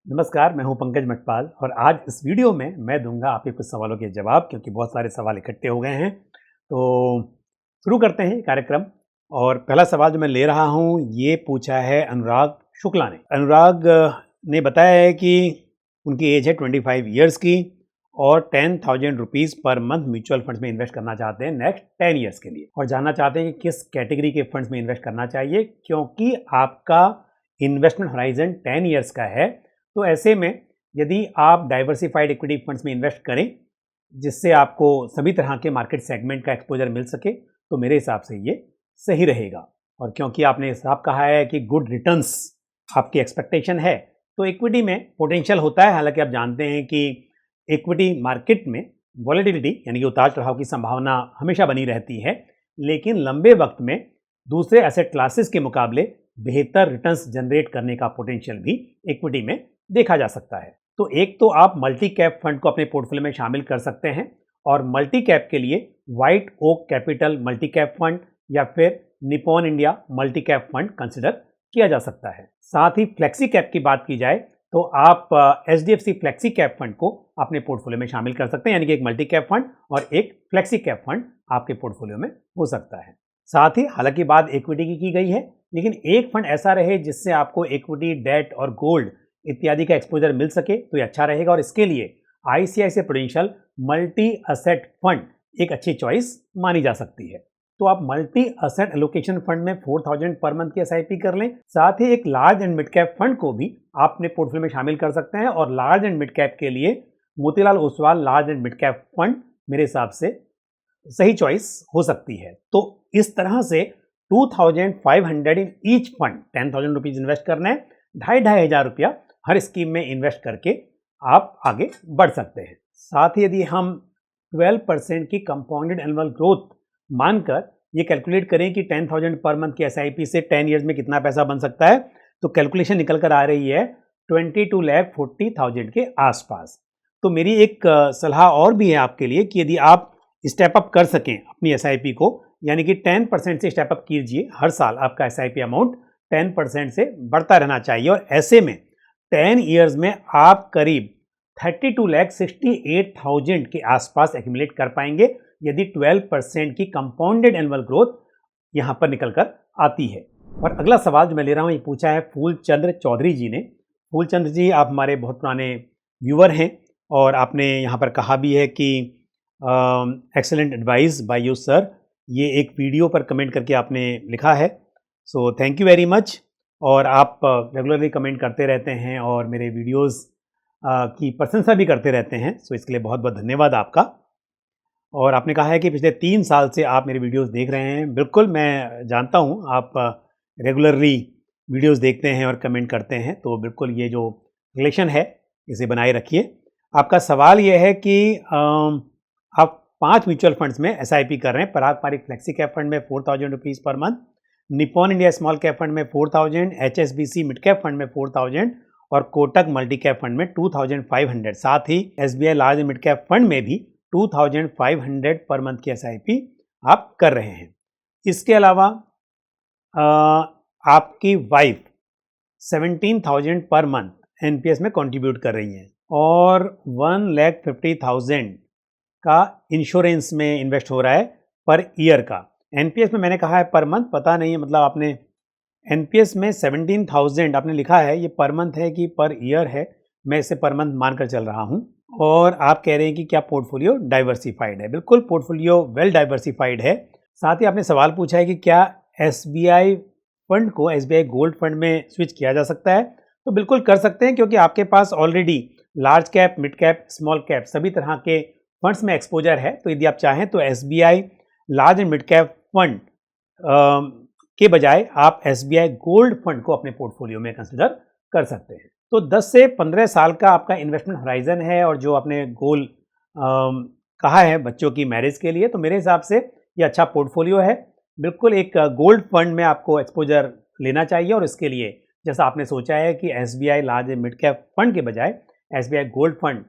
नमस्कार, मैं हूं पंकज मटपाल और आज इस वीडियो में मैं दूंगा आपके कुछ सवालों के जवाब क्योंकि बहुत सारे सवाल इकट्ठे हो गए हैं। तो शुरू करते हैं कार्यक्रम। और पहला सवाल जो मैं ले रहा हूं ये पूछा है अनुराग शुक्ला ने। अनुराग ने बताया है कि उनकी एज है 25 ईयर्स की और 10,000 rupees per month mutual funds में इन्वेस्ट करना चाहते हैं नेक्स्ट 10 ईयर्स के लिए, और जानना चाहते हैं कि किस कैटेगरी के फंड्स में इन्वेस्ट करना चाहिए क्योंकि आपका इन्वेस्टमेंट होराइजन 10 ईयर्स का है। तो ऐसे में यदि आप डाइवर्सिफाइड इक्विटी फंड्स में इन्वेस्ट करें जिससे आपको सभी तरह के मार्केट सेगमेंट का एक्सपोजर मिल सके तो मेरे हिसाब से ये सही रहेगा। और क्योंकि आपने साफ कहा है कि गुड रिटर्न्स आपकी एक्सपेक्टेशन है तो इक्विटी में पोटेंशियल होता है। हालांकि आप जानते हैं कि इक्विटी मार्केट में वॉलेटिलिटी यानी कि उतार चढ़ाव की संभावना हमेशा बनी रहती है, लेकिन लंबे वक्त में दूसरे एसेट क्लासेस के मुकाबले बेहतर रिटर्न्स जनरेट करने का पोटेंशियल भी इक्विटी में देखा जा सकता है। तो एक तो आप मल्टी कैप फंड को अपने पोर्टफोलियो में शामिल कर सकते हैं और मल्टी कैप के लिए white oak capital multi cap fund या फिर Nippon India multi cap fund consider किया जा सकता है। साथ ही फ्लेक्सी कैप की बात की जाए तो आप HDFC फ्लेक्सी कैप फंड को अपने पोर्टफोलियो में शामिल कर सकते हैं, यानी कि एक मल्टी कैप फंड और एक फ्लेक्सी कैप फंड आपके पोर्टफोलियो में हो सकता है। साथ ही हालांकि बात इक्विटी की गई है, लेकिन एक फंड ऐसा रहे जिससे आपको इक्विटी, डेट और गोल्ड इत्यादि का एक्सपोजर मिल सके तो ये अच्छा रहेगा, और इसके लिए ICICI prudential multi asset fund एक अच्छी चॉइस मानी जा सकती है। तो आप मल्टी असेट एलोकेशन फंड में 4,000 पर मंथ की SIP कर लें। साथ ही एक large and mid cap fund को भी आप अपने पोर्टफोलियो में शामिल कर सकते हैं, और लार्ज एंड मिड कैप के लिए Motilal Oswal large and mid cap fund मेरे हिसाब से सही चॉइस हो सकती है। तो इस तरह से 2,500 in each fund, 10,000 rupees invest करना है, 2,500 रुपया हर स्कीम में इन्वेस्ट करके आप आगे बढ़ सकते हैं। साथ ही यदि हम 12% की कंपाउंडेड एनुअल ग्रोथ मानकर ये कैलकुलेट करें कि 10,000 पर मंथ की SIP से 10 ईयर्स में कितना पैसा बन सकता है, तो कैलकुलेशन निकल कर आ रही है 22,40,000 के आसपास। तो मेरी एक सलाह और भी है आपके लिए कि यदि आप स्टेप अप कर सकें अपनी SIP को, यानी कि 10% से स्टेप अप कीजिए, हर साल आपका SIP अमाउंट 10% से बढ़ता रहना चाहिए, और ऐसे में 10 ईयर्स में आप करीब 32,68,000 के आसपास एक्यूमुलेट कर पाएंगे यदि 12% की कंपाउंडेड एनुअल ग्रोथ यहां पर निकल कर आती है। और अगला सवाल जो मैं ले रहा हूं ये पूछा है फूलचंद्र चौधरी जी ने। फूलचंद्र जी, आप हमारे बहुत पुराने व्यूअर हैं और आपने यहां पर कहा भी है कि excellent advice by you sir, ये एक वीडियो पर कमेंट करके आपने लिखा है। So thank you very much. और आप रेगुलरली कमेंट करते रहते हैं और मेरे वीडियोस की प्रशंसा भी करते रहते हैं, सो इसके लिए बहुत बहुत धन्यवाद आपका। और आपने कहा है कि पिछले 3 साल से आप मेरे वीडियोस देख रहे हैं। बिल्कुल, मैं जानता हूं आप रेगुलरली वीडियोस देखते हैं और कमेंट करते हैं, तो बिल्कुल ये जो रिलेशन है इसे बनाए रखिए। आपका सवाल ये है कि आप 5 म्यूचुअल फंड्स में SIP कर रहे हैं। पराग पारिक फ्लेक्सी कैप फंड में 4,000 rupees per month, Nippon India small cap fund में 4,000, HSBC मिड कैप फंड में 4,000 और कोटक मल्टी कैप फंड में 2,500। साथ ही SBI large mid cap fund में भी 2,500 पर मंथ की SIP आप कर रहे हैं। इसके अलावा आपकी वाइफ 17,000 पर मंथ NPS में कंट्रीब्यूट कर रही हैं और 1,50,000 का इंश्योरेंस में इन्वेस्ट हो रहा है पर ईयर का। NPS में मैंने कहा है पर मंथ, पता नहीं है मतलब आपने NPS में 17,000 आपने लिखा है, ये पर मंथ है कि पर ईयर है, मैं इसे पर मंथ मानकर चल रहा हूं। और आप कह रहे हैं कि क्या पोर्टफोलियो डाइवर्सिफाइड है? बिल्कुल, पोर्टफोलियो वेल डाइवर्सिफाइड है। साथ ही आपने सवाल पूछा है कि क्या SBI फंड को SBI गोल्ड फंड में स्विच किया जा सकता है? तो बिल्कुल कर सकते हैं, क्योंकि आपके पास already large cap, mid cap, small cap सभी तरह के फंड्स में एक्सपोजर है। तो यदि आप चाहें तो SBI large and mid cap fund के बजाय आप SBI गोल्ड फंड को अपने पोर्टफोलियो में कंसिडर कर सकते हैं। तो 10 से 15 साल का आपका इन्वेस्टमेंट होराइजन है, और जो आपने गोल कहा है बच्चों की मैरिज के लिए, तो मेरे हिसाब से ये अच्छा पोर्टफोलियो है। बिल्कुल एक गोल्ड फंड में आपको एक्सपोजर लेना चाहिए, और इसके लिए जैसा आपने सोचा है कि SBI large and mid cap fund के बजाय SBI गोल्ड फंड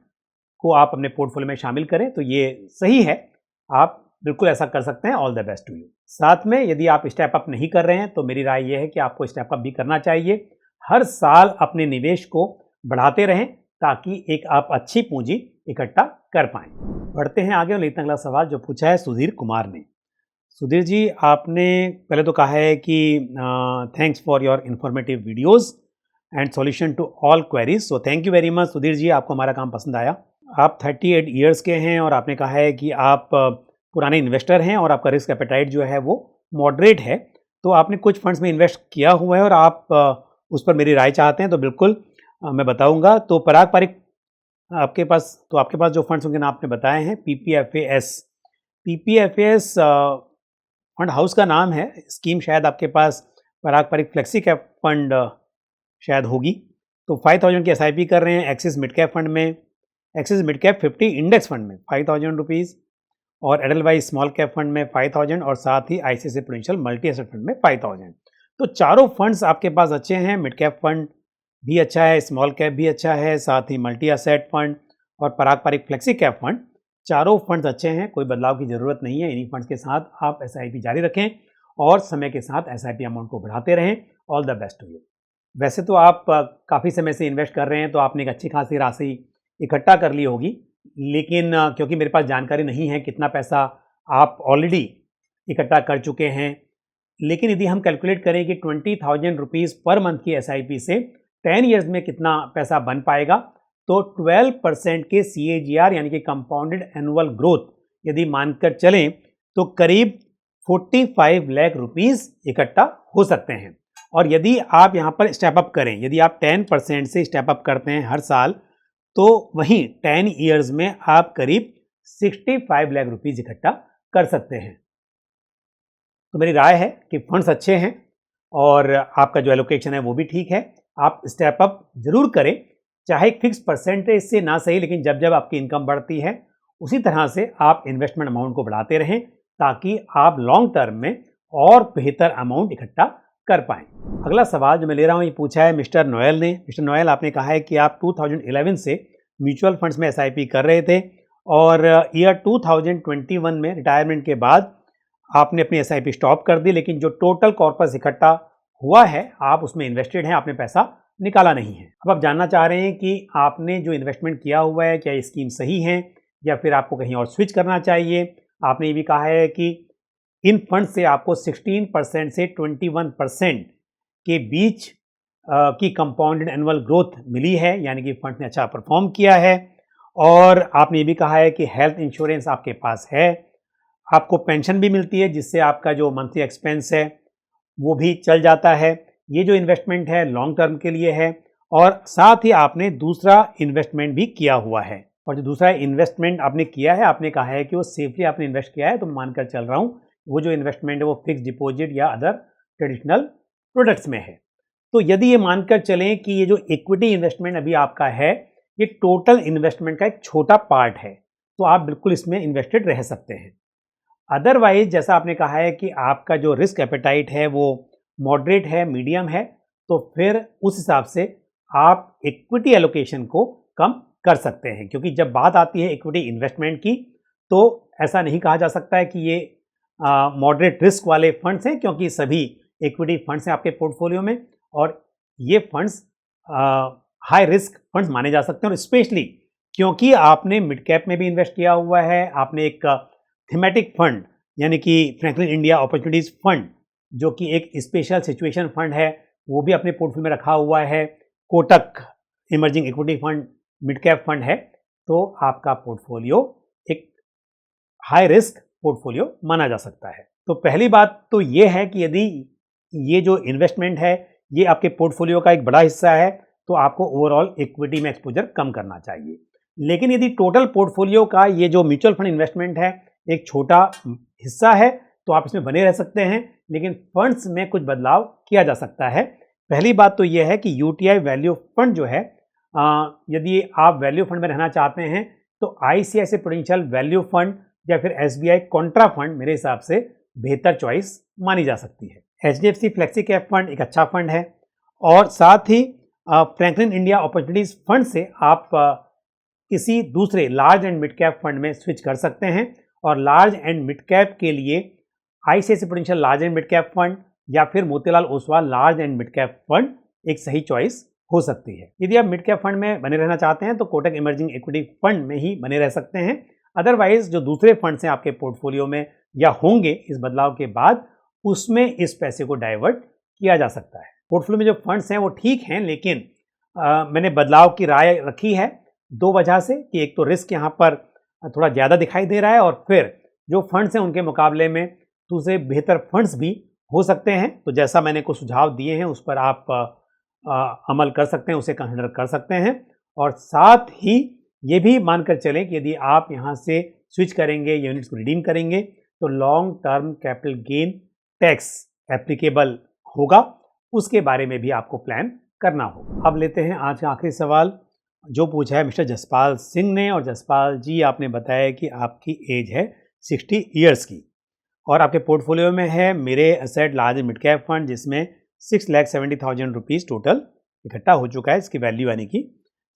को आप अपने पोर्टफोलियो में शामिल करें, तो ये सही है। आप बिल्कुल ऐसा कर सकते हैं। All the best to you. साथ में यदि आप स्टेप अप नहीं कर रहे हैं तो मेरी राय यह है कि आपको स्टेप अप भी करना चाहिए। हर साल अपने निवेश को बढ़ाते रहें ताकि एक आप अच्छी पूंजी इकट्ठा कर पाएं। बढ़ते हैं आगे और लेते हैं अगला सवाल जो पूछा है सुधीर कुमार ने। सुधीर जी, आपने पहले तो कहा है कि thanks for your informative videos and solution to all queries. So thank you very much Sudhir ji, आपको हमारा काम पसंद आया। आप 38 ईयर्स के हैं और आपने कहा है कि आप पुराने इन्वेस्टर हैं और आपका रिस्क एपेटाइट जो है वो मॉडरेट है। तो आपने कुछ फंड्स में इन्वेस्ट किया हुआ है और आप उस पर मेरी राय चाहते हैं तो बिल्कुल मैं बताऊंगा। तो पराग पारिक आपके पास जो फंड्स उनके नाम आपने बताए हैं पीपीएफएस फंड हाउस का नाम है। स्कीम शायद आपके पास पराग पारिक फ्लेक्सी कैप फंड शायद होगी। तो 5000 की एसआईपी कर रहे हैं एक्सिस मिड कैप फंड में, axis mid cap 50 index fund में 5000 रुपीज़, और एडलवाइज स्मॉल कैप फंड में 5000 और साथ ही ICICI Prudential multi asset fund में 5000। तो चारों फंड्स आपके पास अच्छे हैं। मिड कैप फंड भी अच्छा है, स्मॉल कैप भी अच्छा है, साथ ही मल्टी एसेट फंड और पराग पारिक फ्लेक्सी कैप फंड, चारों फंड्स अच्छे हैं। कोई बदलाव की ज़रूरत नहीं है। इन्हीं फंड्स के साथ आप एसआईपी जारी रखें और समय के साथ एसआईपी अमाउंट को बढ़ाते रहें। All the best to you. वैसे तो आप काफ़ी समय से इन्वेस्ट कर रहे हैं तो आपने एक अच्छी खासी राशि इकट्ठा कर ली होगी, लेकिन क्योंकि मेरे पास जानकारी नहीं है कितना पैसा आप ऑलरेडी इकट्ठा कर चुके हैं, लेकिन यदि हम कैलकुलेट करें कि 20,000 रुपीज़ पर मंथ की एसआईपी से 10 ईयर्स में कितना पैसा बन पाएगा, तो 12% के CAGR यानी कि कंपाउंडेड एनुअल ग्रोथ यदि मानकर चलें तो करीब 45 लाख रुपीज़ इकट्ठा हो सकते हैं। और यदि आप यहाँ पर स्टेप अप करें, यदि आप 10% से स्टेप अप करते हैं हर साल, तो वहीं 10 ईयर्स में आप करीब 65 लाख रुपीज़ इकट्ठा कर सकते हैं। तो मेरी राय है कि फंड्स अच्छे हैं और आपका जो एलोकेशन है वो भी ठीक है। आप स्टेप अप जरूर करें, चाहे फिक्स परसेंटेज से ना सही, लेकिन जब जब आपकी इनकम बढ़ती है उसी तरह से आप इन्वेस्टमेंट अमाउंट को बढ़ाते रहें ताकि आप लॉन्ग टर्म में और बेहतर अमाउंट इकट्ठा कर पाएं। अगला सवाल जो मैं ले रहा हूं ये पूछा है मिस्टर नोएल ने। मिस्टर नोएल, आपने कहा है कि आप 2011 से म्यूचुअल फंड्स में एसआईपी कर रहे थे और ईयर 2021 में रिटायरमेंट के बाद आपने अपनी एसआईपी स्टॉप कर दी, लेकिन जो टोटल कॉर्पस इकट्ठा हुआ है आप उसमें इन्वेस्टेड हैं, आपने पैसा निकाला नहीं है। अब आप जानना चाह रहे हैं कि आपने जो इन्वेस्टमेंट किया हुआ है क्या ये स्कीम सही है या फिर आपको कहीं और स्विच करना चाहिए। आपने ये भी कहा है कि इन फंड से आपको 16% से 21% के बीच की कंपाउंडेड एनुअल ग्रोथ मिली है, यानी कि फंड ने अच्छा परफॉर्म किया है। और आपने ये भी कहा है कि हेल्थ इंश्योरेंस आपके पास है, आपको पेंशन भी मिलती है जिससे आपका जो मंथली एक्सपेंस है वो भी चल जाता है। ये जो इन्वेस्टमेंट है लॉन्ग टर्म के लिए है और साथ ही आपने दूसरा इन्वेस्टमेंट भी किया हुआ है। और जो दूसरा इन्वेस्टमेंट आपने किया है, आपने कहा है कि वो सेफली आपने इन्वेस्ट किया है, तो मानकर चल रहा हूँ वो जो इन्वेस्टमेंट है वो फिक्स डिपॉजिट या अदर ट्रेडिशनल प्रोडक्ट्स में है। तो यदि ये मानकर चलें कि ये जो इक्विटी इन्वेस्टमेंट अभी आपका है ये टोटल इन्वेस्टमेंट का एक छोटा पार्ट है, तो आप बिल्कुल इसमें इन्वेस्टेड रह सकते हैं। अदरवाइज जैसा आपने कहा है कि आपका जो रिस्क एपेटाइट है वो मॉडरेट है, मीडियम है, तो फिर उस हिसाब से आप इक्विटी एलोकेशन को कम कर सकते हैं। क्योंकि जब बात आती है इक्विटी इन्वेस्टमेंट की तो ऐसा नहीं कहा जा सकता है कि ये मॉडरेट रिस्क वाले फंड्स हैं, क्योंकि सभी इक्विटी फंड्स हैं आपके पोर्टफोलियो में और ये फंड्स हाई रिस्क फंड्स माने जा सकते हैं। और स्पेशली क्योंकि आपने मिड कैप में भी इन्वेस्ट किया हुआ है, आपने एक थीमेटिक फंड यानी कि फ्रैंकलिन इंडिया अपॉर्चुनिटीज फंड जो कि एक स्पेशल सिचुएशन फंड है वो भी अपने पोर्टफोलियो में रखा हुआ है, Kotak emerging equity fund mid cap fund है, तो आपका पोर्टफोलियो एक हाई रिस्क पोर्टफोलियो माना जा सकता है। तो पहली बात तो ये है कि यदि ये जो इन्वेस्टमेंट है ये आपके पोर्टफोलियो का एक बड़ा हिस्सा है तो आपको ओवरऑल इक्विटी में एक्सपोजर कम करना चाहिए। लेकिन यदि टोटल पोर्टफोलियो का ये जो म्यूचुअल फंड इन्वेस्टमेंट है एक छोटा हिस्सा है तो आप इसमें बने रह सकते हैं, लेकिन फंड्स में कुछ बदलाव किया जा सकता है। पहली बात तो यह है कि यूटीआई वैल्यू फंड जो है, यदि आप वैल्यू फंड में रहना चाहते हैं तो आईसीआईसीआई प्रूडेंशियल वैल्यू फंड या फिर एसबीआई कॉन्ट्रा फंड मेरे हिसाब से बेहतर चॉइस मानी जा सकती है। एचडीएफसी फ्लेक्सी कैप फंड एक अच्छा फंड है और साथ ही फ्रैंकलिन इंडिया अपॉर्चुनिटीज फंड से आप किसी दूसरे large and mid cap fund में स्विच कर सकते हैं। और लार्ज एंड मिड कैप के लिए ICICI prudential large and mid cap fund या फिर Motilal Oswal large and mid cap fund एक सही चॉइस हो सकती है। यदि आप मिड कैप फंड में बने रहना चाहते हैं तो कोटक इमर्जिंग इक्विटी फंड में ही बने रह सकते हैं। अदरवाइज जो दूसरे फंड्स हैं आपके पोर्टफोलियो में या होंगे इस बदलाव के बाद, उसमें इस पैसे को डाइवर्ट किया जा सकता है। पोर्टफोलियो में जो फंड्स हैं वो ठीक हैं, लेकिन मैंने बदलाव की राय रखी है दो वजह से कि एक तो रिस्क यहाँ पर थोड़ा ज़्यादा दिखाई दे रहा है, और फिर जो फंड्स हैं उनके मुकाबले में दूसरे बेहतर फंड्स भी हो सकते हैं। तो जैसा मैंने कुछ सुझाव दिए हैं उस पर आप अमल कर सकते हैं, उसे कंसिडर कर सकते हैं। और साथ ही ये भी मानकर चलें कि यदि आप यहाँ से स्विच करेंगे, यूनिट्स को रिडीम करेंगे, तो long term capital gain tax applicable होगा, उसके बारे में भी आपको प्लान करना होगा। अब लेते हैं आज का आखिरी सवाल, जो पूछा है मिस्टर जसपाल सिंह ने। और जसपाल जी, आपने बताया कि आपकी एज है 60 ईयर्स की और आपके पोर्टफोलियो में है मेरे asset large mid cap fund, जिसमें 6,70,000 रुपीज़ टोटल इकट्ठा हो चुका है। इसकी वैल्यू यानी कि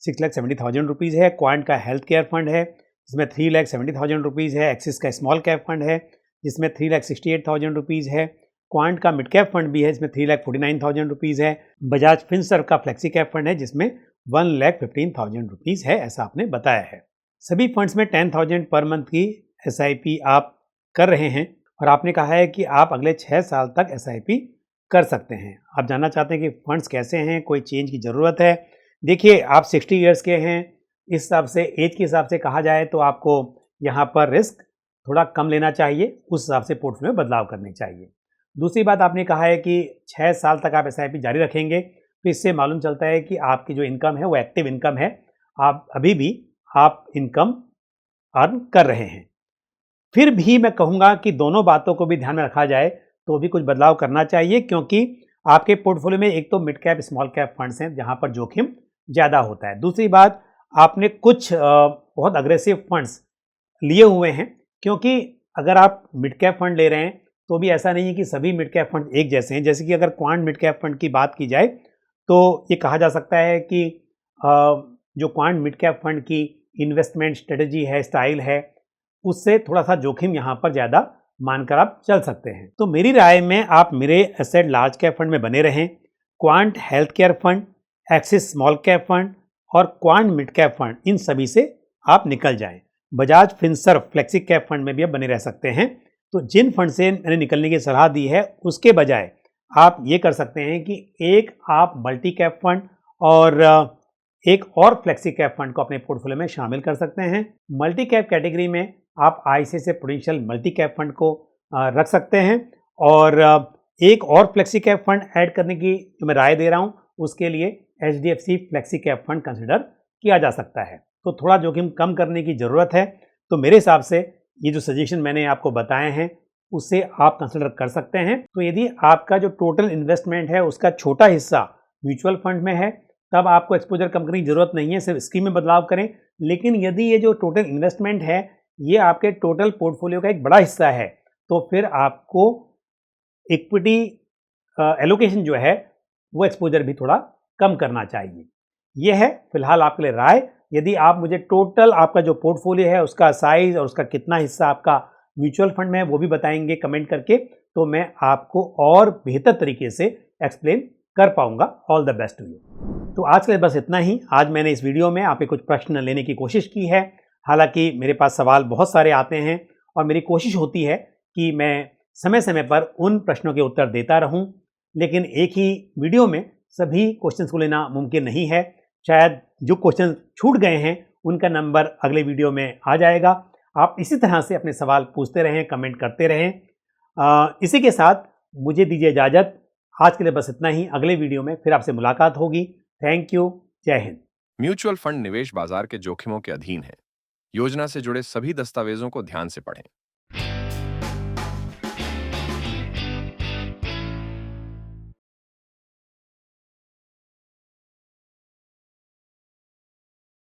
6,70,000 रुपीज़ है। क्वांट का हेल्थ केयर फंड है जिसमें 3,70,000 रुपीज़ है। एक्सिस का स्मॉल कैप फंड है जिसमें 3,68,000 रुपीज़ है। क्वांट का मिड कैप फंड भी है जिसमें 3,49,000 रुपीज़ है। बजाज फिनसर्व का फ्लेक्सी कैप फंड है जिसमें 1,15,000 रुपीज़ है, ऐसा आपने बताया है। सभी फंड्स में 10,000 पर मंथ की SIP आप कर रहे हैं और आपने कहा है कि आप अगले 6 साल तक SIP कर सकते हैं। आप जानना चाहते हैं कि फंड्स कैसे हैं, कोई चेंज की ज़रूरत है। देखिए, आप 60 ईयर्स के हैं, इस हिसाब से एज के हिसाब से कहा जाए तो आपको यहाँ पर रिस्क थोड़ा कम लेना चाहिए, उस हिसाब से पोर्टफोलियो में बदलाव करने चाहिए। दूसरी बात, आपने कहा है कि 6 साल तक आप SIP जारी रखेंगे, तो इससे मालूम चलता है कि आपकी जो इनकम है वो एक्टिव इनकम है, आप अभी भी आप इनकम अर्न कर रहे हैं। फिर भी मैं कहूँगा कि दोनों बातों को भी ध्यान में रखा जाए तो भी कुछ बदलाव करना चाहिए, क्योंकि आपके पोर्टफोलियो में एक तो mid cap small cap funds हैं जहाँ पर जोखिम ज़्यादा होता है। दूसरी बात, आपने कुछ बहुत अग्रेसिव फंड्स लिए हुए हैं, क्योंकि अगर आप मिड कैप फंड ले रहे हैं तो भी ऐसा नहीं है कि सभी मिड कैप फंड एक जैसे हैं। जैसे कि अगर क्वांट मिड कैप फंड की बात की जाए तो ये कहा जा सकता है कि जो क्वांट मिड कैप फंड की इन्वेस्टमेंट स्ट्रेटजी है, स्टाइल है, उससे थोड़ा सा जोखिम यहाँ पर ज़्यादा मानकर आप चल सकते हैं। तो मेरी राय में आप मेरे एसेट लार्ज कैप फंड में बने रहें। Quant health care fund, axis small cap fund और क्वांट मिड कैप फंड, इन सभी से आप निकल जाएं। Bajaj Finserv flexi cap fund में भी आप बने रह सकते हैं। तो जिन फंड से मैंने निकलने की सलाह दी है उसके बजाय आप ये कर सकते हैं कि एक आप मल्टी कैप फंड और एक और फ्लेक्सी कैप फंड को अपने पोर्टफोलियो में शामिल कर सकते हैं। मल्टी कैप कैटेगरी में आप ICICI prudential multi cap fund को रख सकते हैं, और एक और फ्लेक्सी कैप फंड ऐड करने की जो मैं राय दे रहा हूँ उसके लिए HDFC flexi cap fund consider किया जा सकता है। तो थोड़ा जोखिम कम करने की ज़रूरत है। तो मेरे हिसाब से ये जो सजेशन मैंने आपको बताए हैं उससे आप कंसिडर कर सकते हैं। तो यदि आपका जो टोटल इन्वेस्टमेंट है उसका छोटा हिस्सा म्यूचुअल फंड में है, तब आपको एक्सपोजर कम करने की ज़रूरत नहीं है, सिर्फ स्कीम में बदलाव करें। लेकिन यदि ये जो टोटल इन्वेस्टमेंट है ये आपके टोटल पोर्टफोलियो का एक बड़ा हिस्सा है, तो फिर आपको इक्विटी एलोकेशन जो है वो एक्सपोजर भी थोड़ा कम करना चाहिए। ये है फिलहाल आपके लिए राय। यदि आप मुझे टोटल आपका जो पोर्टफोलियो है उसका साइज और उसका कितना हिस्सा आपका म्यूचुअल फंड में है वो भी बताएंगे कमेंट करके, तो मैं आपको और बेहतर तरीके से एक्सप्लेन कर पाऊंगा। All the best to you. तो आज के लिए बस इतना ही। आज मैंने इस वीडियो में आपके कुछ प्रश्न लेने की कोशिश की है। हालांकि मेरे पास सवाल बहुत सारे आते हैं और मेरी कोशिश होती है कि मैं समय समय पर उन प्रश्नों के उत्तर देता रहूं, लेकिन एक ही वीडियो में सभी क्वेश्चंस को लेना मुमकिन नहीं है। शायद जो क्वेश्चन छूट गए हैं उनका नंबर अगले वीडियो में आ जाएगा। आप इसी तरह से अपने सवाल पूछते रहें, कमेंट करते रहें। इसी के साथ मुझे दीजिए इजाज़त। आज के लिए बस इतना ही। अगले वीडियो में फिर आपसे मुलाकात होगी। Thank you. जय हिंद। म्यूचुअल फंड निवेश बाजार के जोखिमों के अधीन है। योजना से जुड़े सभी दस्तावेजों को ध्यान से पढ़ें।